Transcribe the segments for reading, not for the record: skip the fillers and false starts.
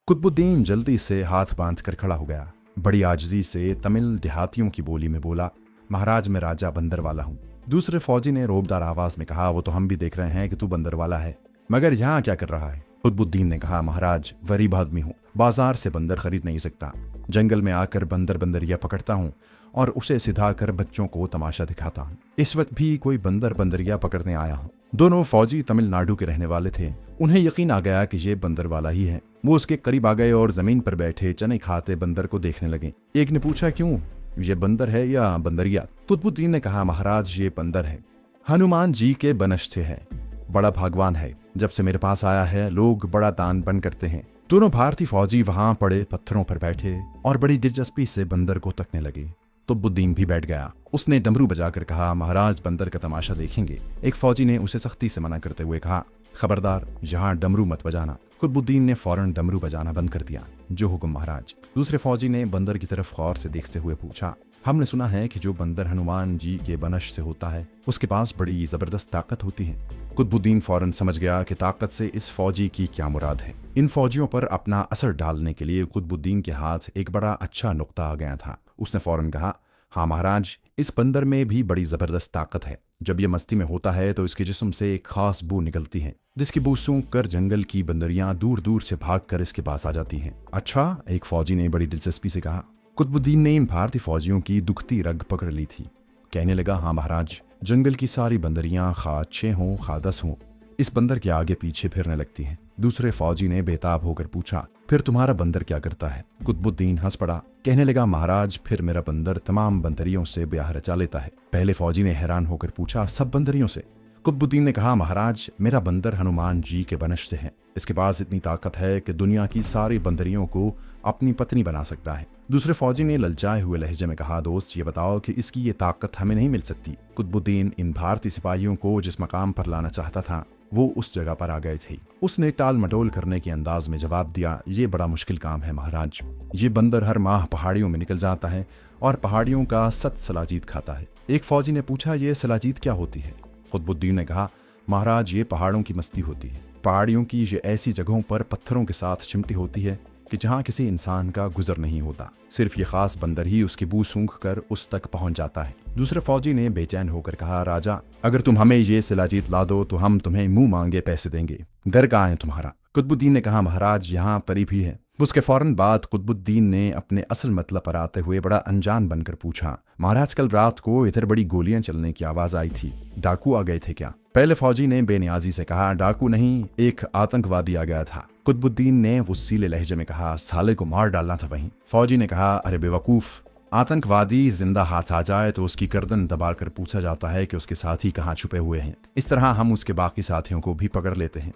कुतुबुद्दीन जल्दी से हाथ बांध कर खड़ा हो गया। बड़ी आजिज़ी से तमिल देहातियों की बोली में बोला, महाराज मैं राजा बंदर वाला हूँ। दूसरे फौजी ने रोबदार आवाज में कहा, वो तो हम भी देख रहे हैं कि तू बंदर वाला है, मगर यहाँ क्या कर रहा है? कुतुबुद्दीन ने कहा, महाराज गरीब आदमी हूँ, बाजार से बंदर खरीद नहीं सकता, जंगल में आकर बंदर बंदरिया पकड़ता हूँ और उसे सिधा कर बच्चों को तमाशा दिखाता हूँ। इस वक्त भी कोई बंदर बंदरिया पकड़ने आया हूँ। दोनों फौजी तमिलनाडु के रहने वाले थे। उन्हें यकीन आ गया कि ये बंदर वाला ही है। वो उसके करीब आ गए और जमीन पर बैठे चने खाते बंदर को देखने लगे। एक ने पूछा, क्यों, ये बंदर है या बंदरिया? कुतुबुद्दीन ने कहा, महाराज ये बंदर है, हनुमान जी के बनश से है, बड़ा भगवान है, जब से मेरे पास आया है लोग बड़ा दान बन करते हैं। दोनों भारतीय फौजी वहां पड़े पत्थरों पर बैठे और बड़ी दिलचस्पी से बंदर को तकने लगे। कुतुबुद्दीन भी बैठ गया। उसने डमरू बजाकर कहा, महाराज बंदर का तमाशा देखेंगे। एक फौजी ने उसे सख्ती से मना करते हुए कहा, खबरदार यहाँ डमरू मत बजाना। कुतुबुद्दीन ने फौरन डमरू बजाना बंद कर दिया। जो हुक्म महाराज। दूसरे फौजी ने बंदर की तरफ गौर से देखते हुए पूछा, हमने सुना है कि जो बंदर हनुमान जी के बनश से होता है उसके पास बड़ी जबरदस्त ताकत होती है। कुतुबुद्दीन फौरन समझ गया कि ताकत से इस फौजी की क्या मुराद है। इन फौजियों पर अपना असर डालने के लिए कुतुबुद्दीन के हाथ एक बड़ा अच्छा नुक्ता आ गया था। उसने फौरन कहा, हाँ महाराज, इस बंदर में भी बड़ी जबरदस्त ताकत है। जब यह मस्ती में होता है तो इसके जिस्म से एक खास बू निकलती है, जिसकी बू सूंघ कर जंगल की बंदरियां दूर दूर से भाग कर इसके पास आ जाती हैं। अच्छा, एक फौजी ने बड़ी दिलचस्पी से कहा। कुतुबुद्दीन ने इन भारतीय फौजियों की दुखती रग पकड़ ली थी। कहने लगा, हाँ महाराज, जंगल की सारी बंदरियां खा 6 हों खा 10 हों, इस बंदर के आगे पीछे फिरने लगती हैं। दूसरे फौजी ने बेताब होकर पूछा, फिर तुम्हारा बंदर क्या करता है? कुतुबुद्दीन हंस पड़ा। कहने लगा, महाराज फिर मेरा बंदर तमाम बंदरियों से ब्याह रचा लेता है। पहले फौजी ने हैरान होकर पूछा, सब बंदरियों से? कुतुबुद्दीन ने कहा, महाराज मेरा बंदर हनुमान जी के बनश से है। इसके पास इतनी ताकत है कि दुनिया की सारी बंदरियों को अपनी पत्नी बना सकता है। दूसरे फौजी ने ललचाए हुए लहजे में कहा, दोस्त ये बताओ कि इसकी ये ताकत हमें नहीं मिल सकती। कुतुबुद्दीन इन भारतीय सिपाहियों को जिस मकाम पर लाना चाहता था वो उस जगह पर आ गए थे। उसने टाल मटोल करने के अंदाज में जवाब दिया, ये बड़ा मुश्किल काम है महाराज। ये बंदर हर माह पहाड़ियों में निकल जाता है और पहाड़ियों का सत सलाजीत खाता है। एक फौजी ने पूछा, ये सलाजीत क्या होती है? कुतुबुद्दीन ने कहा, महाराज ये पहाड़ों की मस्ती होती है। पहाड़ियों की ये ऐसी जगहों पर पत्थरों के साथ चिमटी होती है कि जहाँ किसी इंसान का गुजर नहीं होता। सिर्फ ये खास बंदर ही उसकी बू सूंघ कर उस तक पहुंच जाता है। दूसरे फौजी ने बेचैन होकर कहा, राजा अगर तुम हमें ये सलाजीत ला दो तो हम तुम्हें मुंह मांगे पैसे देंगे। डर कहाँ है तुम्हारा? कुतुबुद्दीन ने कहा, महाराज यहाँ करीब ही है। उसके फौरन बाद कुतुबुद्दीन ने अपने असल मतलब पर आते हुए बड़ा अनजान बनकर पूछा, महाराज कल रात को इधर बड़ी गोलियां चलने की आवाज आई थी, डाकू आ गए थे क्या? पहले फौजी ने बेनियाजी से कहा, डाकू नहीं, एक आतंकवादी आ गया था। कुतुबुद्दीन ने वसीले लहजे में कहा, साले को मार डालना था वहीं। फौजी ने कहा, अरे बेवकूफ, आतंकवादी जिंदा हाथ आ जाए तो उसकी गर्दन दबाकर पूछा जाता है कि उसके साथी कहाँ छुपे हुए हैं। इस तरह हम उसके बाकी साथियों को भी पकड़ लेते हैं।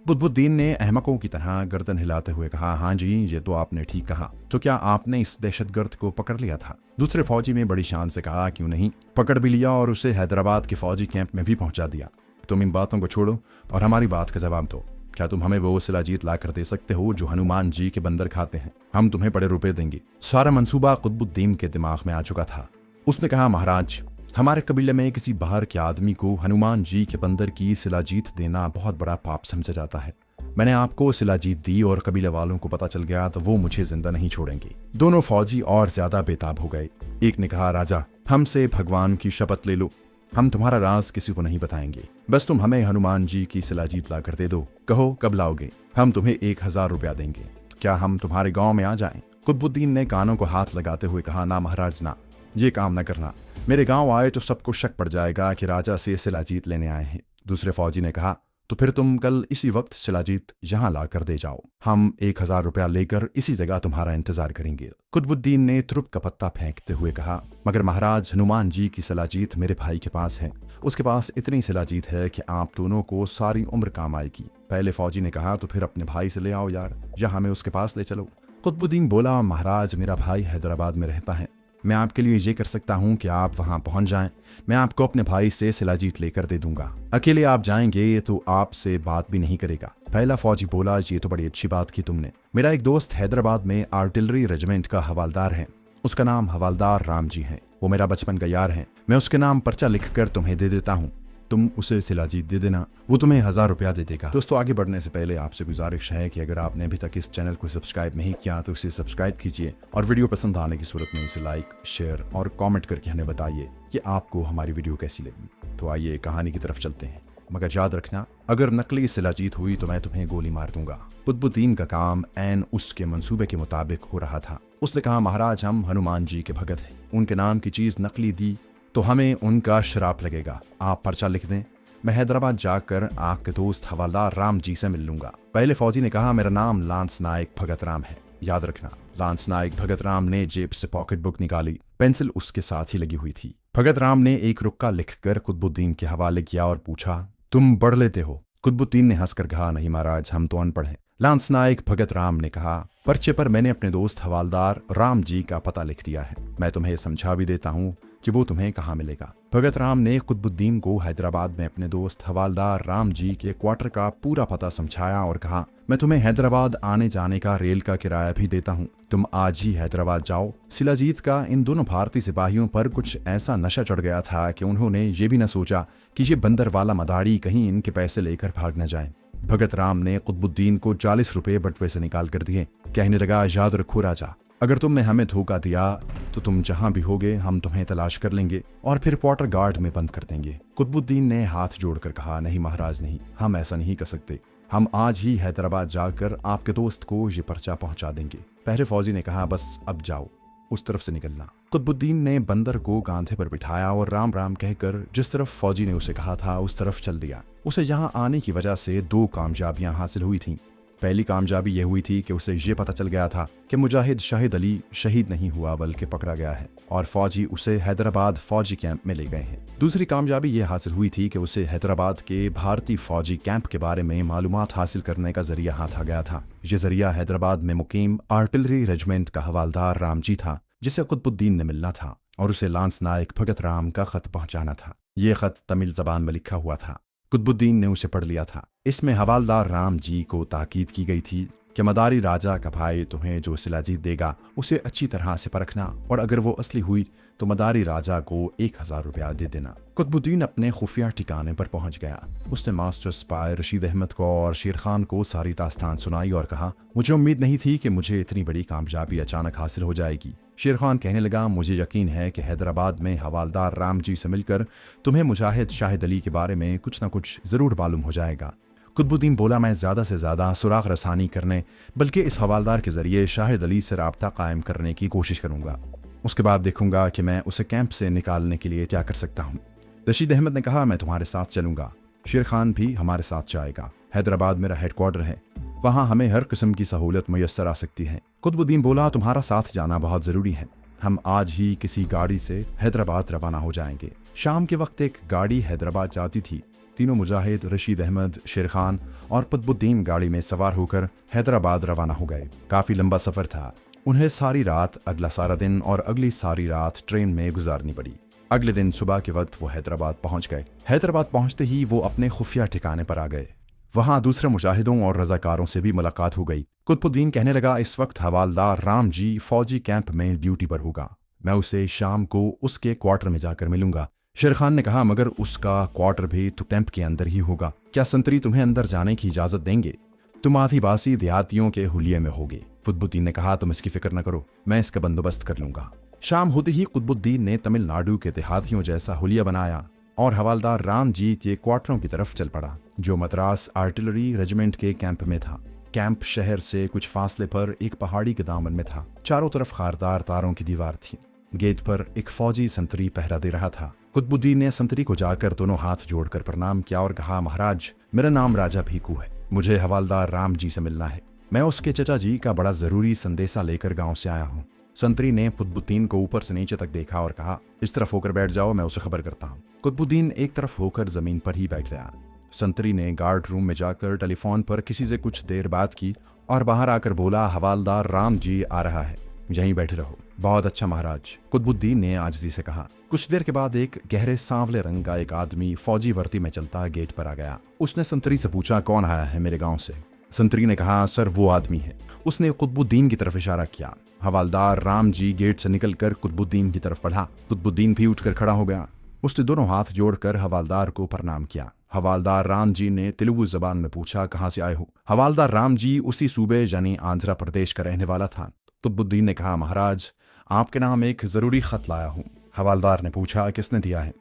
कुतुबुद्दीन ने अहमकों की तरह गर्दन हिलाते हुए कहा, हाँ जी, ये तो आपने ठीक कहा। तो क्या आपने इस दहशतगर्द को पकड़ लिया था? दूसरे फौजी ने बड़ी शान से कहा, क्यों नहीं, पकड़ भी लिया और उसे हैदराबाद के फौजी कैंप में भी पहुंचा दिया। तुम इन बातों को छोड़ो और हमारी बात का जवाब दो। क्या तुम हमें वो सलाजीत ला कर दे सकते हो जो हनुमान जी के बंदर खाते हैं? हम तुम्हें बड़े रुपए देंगे। सारा मंसूबा कुतुबुद्दीन के दिमाग में आ चुका था। उसने कहा, महाराज हमारे कबीले में किसी बाहर के आदमी को हनुमान जी के बंदर की सिलाजीत देना बहुत बड़ा पाप समझा जाता है। मैंने आपको सिलाजीत दी और कबीले वालों को पता चल गया तो वो मुझे जिंदा नहीं छोड़ेंगे। दोनों फौजी और ज्यादा बेताब हो गए। एक ने कहा, राजा हमसे भगवान की शपथ ले लो, हम तुम्हारा राज किसी को नहीं बताएंगे। बस तुम हमें हनुमान जी की सिलाजीत ला कर दे दो। कहो कब लाओगे, हम तुम्हें 1000 रुपया देंगे। क्या हम तुम्हारे गांव में आ जाएं? कुतुबुद्दीन ने कानों को हाथ लगाते हुए कहा, ना महाराज ना, ये काम न करना। मेरे गांव आए तो सबको शक पड़ जाएगा कि राजा से सिलाजीत लेने आए हैं। दूसरे फौजी ने कहा, तो फिर तुम कल इसी वक्त सिलाजीत यहाँ ला कर दे जाओ, हम 1000 रुपया लेकर इसी जगह तुम्हारा इंतजार करेंगे। कुतुबुद्दीन ने तुरुप का पत्ता फेंकते हुए कहा, मगर महाराज हनुमान जी की सिलाजीत मेरे भाई के पास है। उसके पास इतनी सिलाजीत है कि आप दोनों को सारी उम्र काम आएगी। पहले फौजी ने कहा, तो फिर अपने भाई से ले आओ यार, या हमें उसके पास ले चलो। कुतुबुद्दीन बोला, महाराज मेरा भाई हैदराबाद में रहता है, मैं आपके लिए ये कर सकता हूँ कि आप वहां पहुंच जाएं। मैं आपको अपने भाई से सिलाजीत लेकर दे दूंगा। अकेले आप जाएंगे तो आपसे बात भी नहीं करेगा। पहला फौजी बोला, ये तो बड़ी अच्छी बात की तुमने। मेरा एक दोस्त हैदराबाद में आर्टिलरी रेजिमेंट का हवालदार है, उसका नाम हवालदार राम जी है। वो मेरा बचपन का यार है, मैं उसके नाम पर्चा लिखकर तुम्हें दे देता हूँ। तुम उसे शिलाजीत दे देना, वो तुम्हें 1000 रुपया दे देगा। दोस्तों, आगे बढ़ने से पहले आपसे गुजारिश है कि अगर आपने अभी तक इस चैनल को सब्सक्राइब नहीं किया तो इसे सब्सक्राइब कीजिए और वीडियो पसंद आने की सूरत में इसे लाइक, शेयर और कॉमेंट करके हमें बताइए कि आपको हमारी वीडियो कैसी लगी। तो आइए कहानी की तरफ चलते हैं, मगर याद रखना, अगर नकली शिलाजीत हुई तो मैं तुम्हें गोली मार दूंगा। कुतुबुद्दीन का काम ऐन उसके मंसूबे के मुताबिक हो रहा था। उसने कहा, महाराज, हम हनुमान जी के भगत हैं, उनके नाम की चीज नकली दी तो हमें उनका श्राप लगेगा। आप पर्चा लिख दें, मैं हैदराबाद जाकर आपके दोस्त हवालदार राम जी से मिल लूंगा। पहले फौजी ने कहा, मेरा नाम लांस नायक भगत राम है। याद रखना, लांस नायक भगत राम ने जेब से पॉकेट बुक निकाली, पेंसिल उसके साथ ही लगी हुई थी। भगत राम ने एक रुक्का लिखकर कुतुबुद्दीन के हवाले किया और पूछा, तुम पढ़ लेते हो? कुतुबुद्दीन ने हंसकर कहा, नहीं महाराज, हम तो अनपढ़ हैं। लांस नायक भगत राम ने कहा, पर्चे पर मैंने अपने दोस्त हवालदार राम जी का पता लिख दिया है, मैं तुम्हें समझा भी देता हूँ कि वो तुम्हें कहाँ मिलेगा। भगत राम ने कुतुबुद्दीन को हैदराबाद में अपने दोस्त हवालदार राम जी के क्वार्टर का पूरा पता समझाया और कहा, मैं तुम्हें हैदराबाद आने जाने का रेल का किराया भी देता हूँ, तुम आज ही हैदराबाद जाओ। शिलाजीत का इन दोनों भारतीय सिपाहियों पर कुछ ऐसा नशा चढ़ गया था कि उन्होंने ये भी न सोचा कि ये बंदर वाला मदारी कहीं इनके पैसे लेकर भाग न जाए। भगत राम ने कुतुबुद्दीन को 40 रुपये बटवे से निकाल कर दिए। कहने लगा, याद रखो राजा, अगर तुमने हमें धोखा दिया तो तुम जहां भी होगे हम तुम्हें तलाश कर लेंगे और फिर क्वार्टर गार्ड में बंद कर देंगे। कुतुबुद्दीन ने हाथ जोड़कर कहा, नहीं महाराज नहीं, हम ऐसा नहीं कर सकते, हम आज ही हैदराबाद जाकर आपके दोस्त को ये पर्चा पहुंचा देंगे। पहले फौजी ने कहा, बस अब जाओ, उस तरफ से निकलना। कुतुबुद्दीन ने बंदर को कांधे पर बिठाया और राम राम कहकर जिस तरफ फौजी ने उसे कहा था उस तरफ चल दिया। उसे यहाँ आने की वजह से 2 कामयाबियां हासिल हुई थीं। पहली कामयाबी यह हुई थी कि उसे ये पता चल गया था कि मुजाहिद शाहिद अली शहीद नहीं हुआ बल्कि पकड़ा गया है और फौजी उसे हैदराबाद फौजी कैंप में ले गए हैं। दूसरी कामयाबी यह हासिल हुई थी कि उसे हैदराबाद के भारतीय फौजी कैंप के बारे में मालूमात हासिल करने का जरिया हाथ आ गया था। ये जरिया हैदराबाद में मुकीम आर्टिलरी रेजिमेंट का हवालदार राम जी था, जिसे कुतुबुद्दीन ने मिलना था और उसे लांस नायक भगत राम का खत पहुंचाना था। ये खत तमिल जबान में लिखा हुआ था। कुतुबुद्दीन ने उसे पढ़ लिया था। इसमें हवालदार राम जी को ताकीद की गई थी कि मदारी राजा का भाई तुम्हें जो शिलाजीत देगा उसे अच्छी तरह से परखना और अगर वो असली हुई तो मदारी राजा को 1000 रुपया दे देना। कुतुबुद्दीन अपने खुफिया ठिकाने पर पहुंच गया। उसने मास्टर स्पाई रशीद अहमद को और शेर खान को सारी दास्तान सुनाई और कहा, मुझे उम्मीद नहीं थी कि मुझे इतनी बड़ी कामयाबी अचानक हासिल हो जाएगी। शेर खान कहने लगा, मुझे यकीन है कि हैदराबाद में हवालदार राम जी से मिलकर तुम्हें मुजाहिद शाहिद अली के बारे में कुछ न कुछ जरूर मालूम हो जाएगा। कुतुबुद्दीन बोला, मैं ज़्यादा से ज़्यादा सुराग रसानी करने बल्कि इस हवालदार के जरिए शाहिद अली से राब्ता कायम करने की कोशिश करूंगा। उसके बाद देखूंगा कि मैं उसे कैंप से निकालने के लिए क्या कर सकता हूँ। रशीद अहमद ने कहा, मैं तुम्हारे साथ चलूंगा। शेर खान भी हमारे साथ जाएगा। हैदराबाद मेरा हेडक्वार्टर है, वहाँ हमें हर किस्म की सहूलत मुयस्सर आ सकती है। कुतुबुद्दीन बोला, तुम्हारा साथ जाना बहुत ज़रूरी है, हम आज ही किसी गाड़ी से हैदराबाद रवाना हो जाएंगे। शाम के वक्त एक गाड़ी हैदराबाद जाती थी। तीनों मुजाहिद, रशीद अहमद, शेर खान और कुतुबुद्दीन गाड़ी में सवार होकर हैदराबाद रवाना हो गए। काफ़ी लंबा सफ़र था। उन्हें सारी रात, अगला सारा दिन और अगली सारी रात ट्रेन में गुजारनी पड़ी। अगले दिन सुबह के वक्त वो हैदराबाद पहुंच गए। हैदराबाद पहुंचते ही वो अपने खुफिया ठिकाने पर आ गए। वहां दूसरे मुजाहिदों और रजाकारों से भी मुलाकात हो गई। कुतुबुद्दीन कहने लगा, इस वक्त हवालदार राम जी फौजी कैंप में ड्यूटी पर होगा, मैं उसे शाम को उसके क्वार्टर में जाकर मिलूंगा। शेर खान ने कहा, मगर उसका क्वार्टर भी तो कैंप के अंदर ही होगा, क्या संतरी तुम्हें अंदर जाने की इजाजत देंगे? तुम आदिवासी देहातियों के हुलिये में होगे। कुतुबुद्दीन ने कहा, तुम इसकी फिक्र न करो, मैं इसका बंदोबस्त कर लूंगा। शाम होते ही कुतुबुद्दीन ने तमिलनाडु के देहातियों जैसा हुलिया बनाया और हवालदार राम जी के क्वार्टरों की तरफ चल पड़ा, जो मद्रास आर्टिलरी रेजिमेंट के कैंप में था। कैंप शहर से कुछ फासले पर एक पहाड़ी के दामन में था। चारों तरफ खारदार तारों की दीवार थी। गेट पर एक फौजी संतरी पहरा दे रहा था। कुतुबुद्दीन ने संतरी को जाकर दोनों हाथ जोड़कर प्रणाम किया और कहा, महाराज, मेरा नाम राजा भीकू है, मुझे हवालदार राम जी से मिलना है। मैं उसके चचा जी का बड़ा जरूरी संदेशा लेकर गांव से आया हूँ। संतरी ने कुतुबुद्दीन को ऊपर से नीचे तक देखा और कहा, इस तरफ होकर बैठ जाओ, मैं उसे खबर करता हूँ। कुतुबुद्दीन एक तरफ होकर जमीन पर ही बैठ गया। संतरी ने गार्ड रूम में जाकर टेलीफोन पर किसी से कुछ देर बात की और बाहर आकर बोला, हवालदार राम जी आ रहा है, यहीं बैठे रहो। बहुत अच्छा महाराज, कुतुबुद्दीन ने आजिज़ी से कहा। कुछ देर के बाद एक गहरे सांवले रंग का एक आदमी फौजी वर्दी में चलता गेट पर आ गया। उसने संतरी से पूछा, कौन आया है मेरे गांव से? संतरी ने कहा, सर वो आदमी है। उसने कुतुबुद्दीन की तरफ इशारा किया। हवालदार राम जी गेट से निकलकर कुतुबुद्दीन की तरफ बढ़ा। कुतुबुद्दीन भी उठकर खड़ा हो गया। उसने दोनों हाथ जोड़कर हवालदार को प्रणाम किया। हवालदार राम जी ने तेलुगु जबान में पूछा, कहाँ से आए हो? हवालदार राम जी उसी सूबे यानी आंध्र प्रदेश का रहने वाला था। कुतुबुद्दीन ने कहा, महाराज आपके नाम एक जरूरी खत लाया हूँ। हवालदार ने पूछा, किसने दिया है?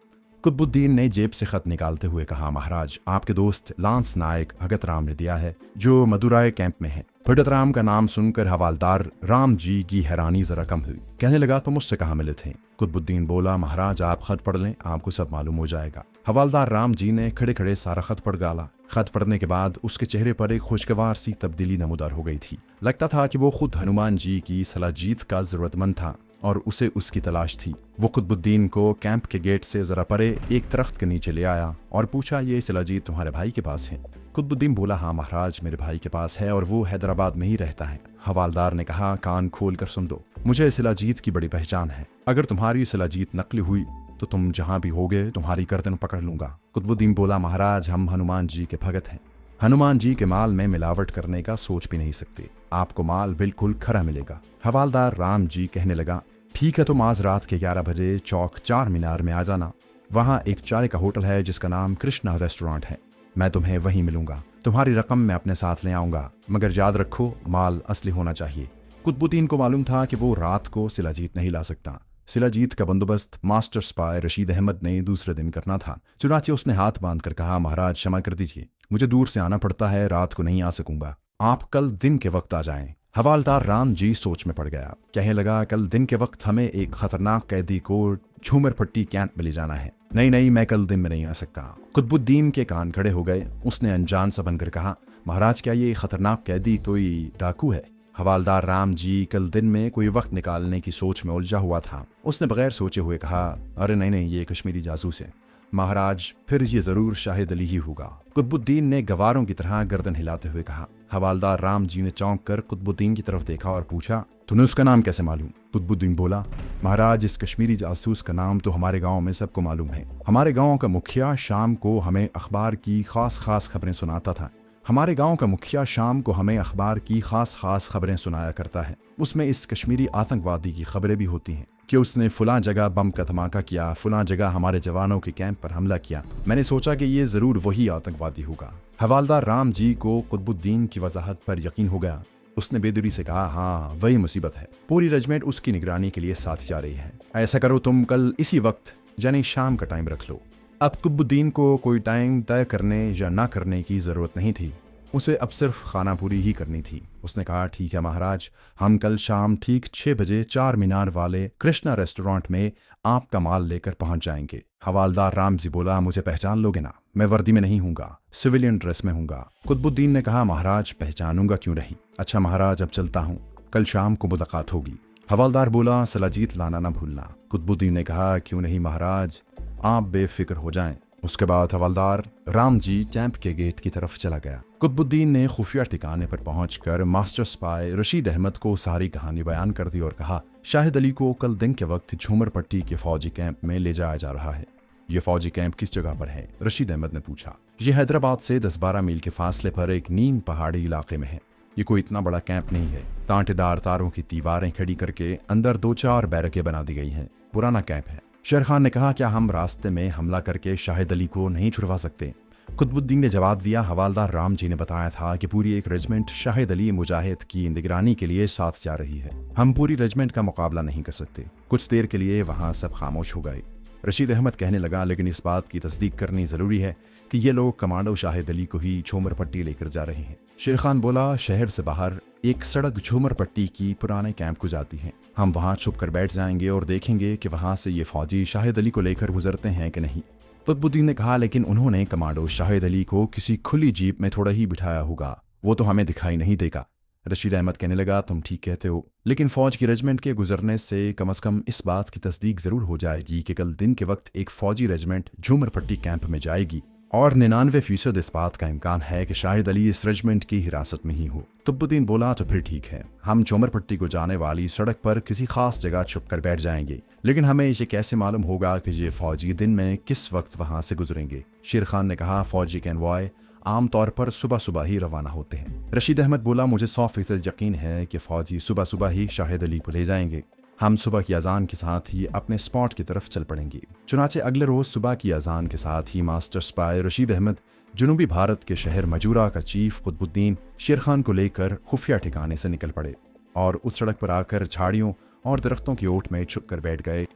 कुतुबुद्दीन ने जेब से खत निकालते हुए कहा, महाराज आपके दोस्त लांस नायक भगत राम ने दिया है, जो मदुराई कैंप में है। भगत राम का नाम सुनकर हवालदार राम जी की हैरानी जरा कम हुई। कहने लगा, तो मुझसे कहाँ मिले थे? कुतुबुद्दीन बोला, महाराज आप खत पढ़ लें, आपको सब मालूम हो जाएगा। हवालदार राम जी ने खड़े खड़े सारा खत पढ़ डाला। खत पढ़ने के बाद उसके चेहरे पर एक खुशगवार सी तब्दीली नमूदार हो गई थी। लगता था कि वो खुद हनुमान जी की सलाजीत का जरूरतमंद था और उसे उसकी तलाश थी। वो कुतुबुद्दीन को कैंप के गेट से जरा परे एक दरख्त के नीचे ले आया और पूछा, ये सलाजीत तुम्हारे भाई के पास है? कुतुबुद्दीन बोला, हाँ महाराज मेरे भाई के पास है और वो हैदराबाद में ही रहता है। हवालदार ने कहा, कान खोल कर सुन दो, मुझे सिलाजीत की बड़ी पहचान है। अगर तुम्हारी सिलाजीत नकली हुई तो तुम जहां भी होगे तुम्हारी गर्दन पकड़ लूंगा। कुतुबुद्दीन बोला, महाराज हम हनुमान जी के भगत हैं, हनुमान जी के माल में मिलावट करने का सोच भी नहीं सकते, आपको माल बिल्कुल खरा मिलेगा। हवालदार राम जी कहने लगा, ठीक है, तुम आज रात के 11 बजे चौक 4 मीनार में आ जाना। वहाँ एक चाय का होटल है जिसका नाम कृष्णा रेस्टोरेंट है, मैं तुम्हें वहीं मिलूंगा। तुम्हारी रकम मैं अपने साथ ले आऊंगा, मगर याद रखो माल असली होना चाहिए। कुतुबुद्दीन को मालूम था कि वो रात को सिलाजीत नहीं ला सकता। सिलाजीत का बंदोबस्त मास्टर स्पाई रशीद अहमद ने दूसरे दिन करना था। चुनाचे उसने हाथ बांधकर कहा, महाराज क्षमा कर दीजिए, मुझे दूर से आना पड़ता है, रात को नहीं आ सकूंगा, आप कल दिन के वक्त आ जाएं। हवालदार राम जी सोच में पड़ गया। कहने लगा, कल दिन के वक्त हमें एक खतरनाक कैदी को झूमरपट्टी कैंप में ले जाना है। नहीं, मैं कल दिन में नहीं आ सकता। कुतुबुद्दीन के कान खड़े हो गए। उसने अनजान सा बनकर कहा, महाराज क्या ये खतरनाक कैदी कोई डाकू है? हवालदार राम जी कल दिन में कोई वक्त निकालने की सोच में उलझा हुआ था। उसने बगैर सोचे हुए कहा, अरे नहीं, ये कश्मीरी जासूस है। महाराज फिर ये जरूर शाहिद अली ही होगा। कुतुबुद्दीन ने गवारों की तरह गर्दन हिलाते हुए कहा। हवालदार राम जी ने चौंक कर कुतुबुद्दीन की तरफ देखा और पूछा, तुम्हें उसका नाम कैसे मालूम? कुतुबुद्दीन बोला, महाराज इस कश्मीरी जासूस का नाम तो हमारे गांव में सबको मालूम है। हमारे गांव का मुखिया शाम को हमें अखबार की खास खबरें सुनाता था। हमारे गांव का मुखिया शाम को हमें अखबार की खास खबरें सुनाया करता है। उसमें इस कश्मीरी आतंकवादी की खबरें भी होती हैं कि उसने फुला जगह बम का धमाका किया, फुला जगह हमारे जवानों के कैंप पर हमला किया। मैंने सोचा कि ये जरूर वही आतंकवादी होगा। हवालदार राम जी को कुतुबुद्दीन की वजाहत पर यकीन हो गया। उसने बेदुरी से कहा, हाँ वही मुसीबत है, पूरी रेजिमेंट उसकी निगरानी के लिए साथ जा रही है। ऐसा करो तुम कल इसी वक्त यानी शाम का टाइम रख लो। अब कुतुबुद्दीन को कोई टाइम तय करने या ना करने की जरूरत नहीं थी, उसे अब सिर्फ खाना पूरी ही करनी थी। उसने कहा, ठीक है महाराज, हम कल शाम ठीक 6 बजे 4 मीनार वाले कृष्णा रेस्टोरेंट में आपका माल लेकर पहुंच जाएंगे। हवालदार राम जी बोला, मुझे पहचान लोगे ना? मैं वर्दी में नहीं हूँगा, सिविलियन ड्रेस में हूँगा। कुतुबुद्दीन ने कहा, महाराज पहचानूंगा क्यों नहीं। अच्छा महाराज अब चलता हूँ, कल शाम को मुलाकात होगी। हवालदार बोला, सलाजीत लाना ना भूलना। कुतुबुद्दीन ने कहा, क्यों नहीं महाराज, आप बेफिक्र हो जाएं। उसके बाद हवालदार राम जी कैंप के गेट की तरफ चला गया। कुतुबुद्दीन ने खुफिया ठिकाने पर पहुंचकर मास्टर स्पाई रशीद अहमद को सारी कहानी बयान कर दी और कहा, शाहिद अली को कल दिन के वक्त झूमरपट्टी के फौजी कैंप में ले जाया जा रहा है। ये फौजी कैंप किस जगह पर है? रशीद अहमद ने पूछा। यह हैदराबाद से 10-12 मील के फासले पर एक नीम पहाड़ी इलाके में है। ये कोई इतना बड़ा कैंप नहीं है। कांटेदार तारों की दीवारें खड़ी करके अंदर 2-4 बैरकें बना दी गई हैं। पुराना कैंप है। शेर खान ने कहा, क्या हम रास्ते में हमला करके शाहिद अली को नहीं छुड़वा सकते? कुतुबुद्दीन ने जवाब दिया, हवालदार राम जी ने बताया था कि पूरी एक रेजिमेंट शाहिद अली मुजाहिद की निगरानी के लिए साथ जा रही है। हम पूरी रेजिमेंट का मुकाबला नहीं कर सकते। कुछ देर के लिए वहां सब खामोश हो गए। रशीद अहमद कहने लगा, लेकिन इस बात की तस्दीक करनी जरूरी है कि ये लोग कमांडो शाहिद अली को ही झूमरपट्टी लेकर जा रहे हैं। शेर खान बोला, शहर से बाहर एक सड़क झूमरपट्टी की पुराने कैंप को जाती है। हम वहां छुप कर बैठ जाएंगे और देखेंगे कि वहां से ये फौजी शाहिद अली को लेकर गुजरते हैं कि नहीं। कुतुबुद्दीन ने कहा, लेकिन उन्होंने कमांडो शाहिद अली को किसी खुली जीप में थोड़ा ही बिठाया होगा, वो तो हमें दिखाई नहीं देगा। रशीद अहमद कहने लगा, तुम ठीक कहते हो, लेकिन फौज की रेजिमेंट के गुजरने से कम इस बात की तस्दीक जरूर हो जाएगी कि कल दिन के वक्त एक फौजी रेजिमेंट झूमरपट्टी कैंप में जाएगी और 99% इस बात का इम्कान है कि शाहिद अली इस रेजिमेंट की हिरासत में ही हो। कुतुबुद्दीन बोला, तो फिर ठीक है, हम झूमरपट्टी को जाने वाली सड़क पर किसी खास जगह छुप कर बैठ जाएंगे, लेकिन हमें ये कैसे मालूम होगा कि ये फौजी दिन में किस वक्त वहां से गुजरेंगे? शेर खान ने कहा, फौजी कैनवॉय आमतौर पर सुबह ही रवाना होते हैं। रशीद अहमद बोला, मुझे 100% यकीन है कि फौजी सुबह ही शाहिद अली को ले जाएंगे। हम सुबह की अजान के साथ ही अपने स्पॉट की तरफ चल पड़ेंगे। चुनाचे अगले रोज सुबह की अजान के साथ ही मास्टर स्पाई रशीद अहमद जनूबी भारत के शहर मजूरा का चीफ कुतुबुद्दीन शेर खान को लेकर खुफिया ठिकाने से निकल पड़े और उस सड़क पर आकर झाड़ियों और दरख्तों की ओट में छुप कर बैठ गए।